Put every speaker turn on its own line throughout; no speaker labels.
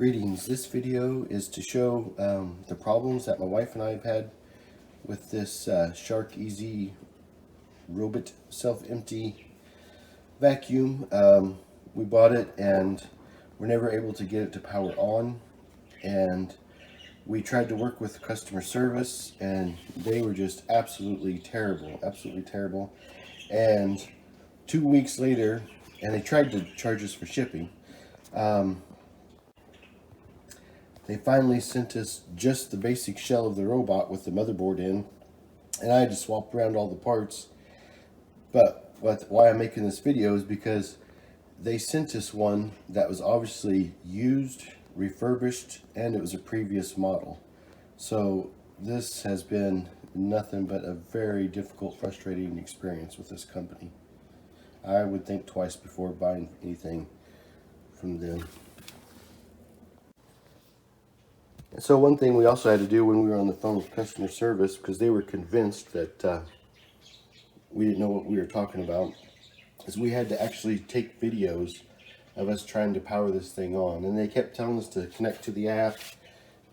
Greetings. This video is to show the problems that my wife and I have had with this Shark Easy Robot self-empty vacuum. We bought it and we're never able to get it to power on, and we tried to work with customer service and they were just absolutely terrible. And 2 weeks later, and they tried to charge us for shipping. They finally sent us just the basic shell of the robot with the motherboard in, and I had to swap around all the parts. But why I'm making this video is because they sent us one that was obviously used, refurbished, and it was a previous model. So this has been nothing but a very difficult, frustrating experience with this company. I would think twice before buying anything from them. So one thing we also had to do when we were on the phone with customer service, because they were convinced that we didn't know what we were talking about, is we had to actually take videos of us trying to power this thing on. And they kept telling us to connect to the app,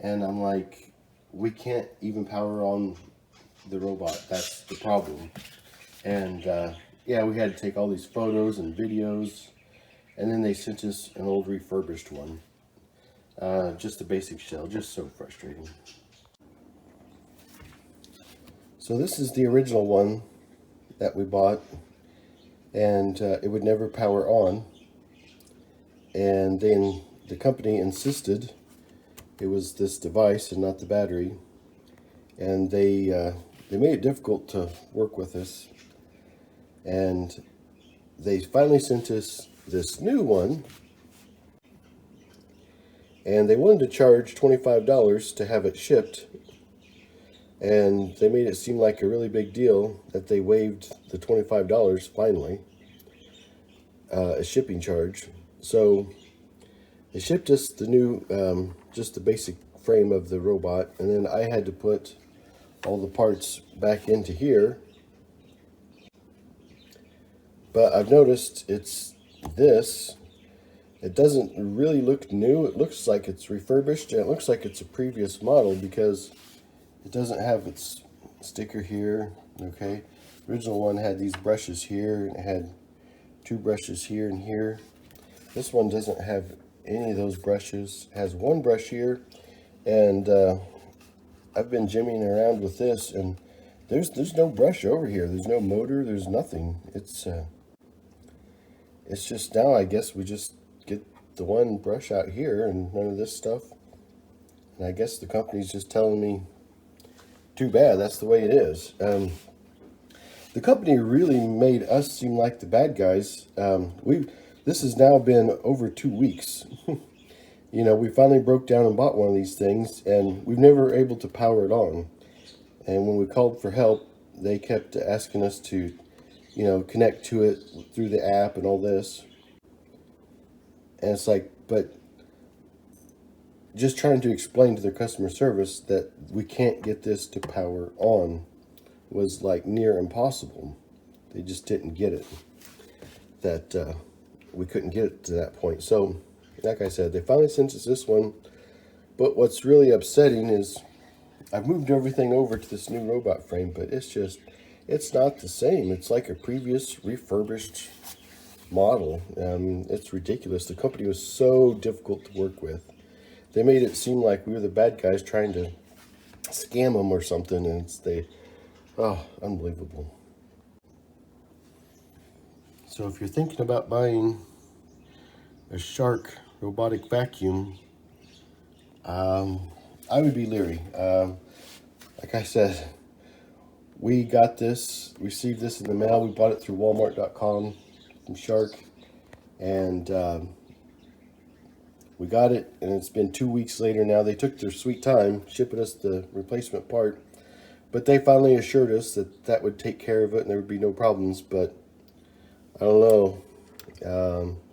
and I'm like, we can't even power on the robot. That's the problem. And yeah, we had to take all these photos and videos, and then they sent us an old refurbished one. Just a basic shell, just so frustrating. So this is the original one that we bought, and it would never power on. And then the company insisted it was this device and not the battery, and they made it difficult to work with us. And they finally sent us this new one. And they wanted to charge $25 to have it shipped. And they made it seem like a really big deal that they waived the $25 finally, a shipping charge. So they shipped us the new, just the basic frame of the robot. And then I had to put all the parts back into here. But I've noticed it's this. It doesn't really look new. It looks like it's refurbished, and it looks like it's a previous model because it doesn't have its sticker here. Okay, the original one had these brushes here, and it had two brushes here and here. This one doesn't have any of those brushes. It has one brush here, and I've been jimmying around with this, and there's no brush over here. There's no motor. There's nothing. It's just now, I guess we just get the one brush out here and none of this stuff. And I guess the company's just telling me, too bad, that's the way it is. The company really made us seem like the bad guys. This has now been over 2 weeks. You know, we finally broke down and bought one of these things, and we've never able to power it on. And when we called for help, they kept asking us to, you know, connect to it through the app and all this. And it's like, but just trying to explain to their customer service that we can't get this to power on was like near impossible. They just didn't get it, that we couldn't get it to that point. So like I said, they finally sent us this one. But what's really upsetting is I've moved everything over to this new robot frame, but it's not the same. It's like a previous refurbished model. It's ridiculous. The company was so difficult to work with. They made it seem like we were the bad guys trying to scam them or something, and unbelievable. So if you're thinking about buying a Shark robotic vacuum, I would be leery. Like I said, we received this in the mail. We bought it through Walmart.com from Shark, and we got it, and it's been 2 weeks later now. They took their sweet time shipping us the replacement part, but they finally assured us that that would take care of it and there would be no problems. But I don't know.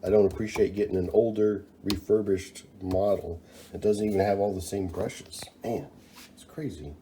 I don't appreciate getting an older refurbished model. It doesn't even have all the same brushes. Man, it's crazy.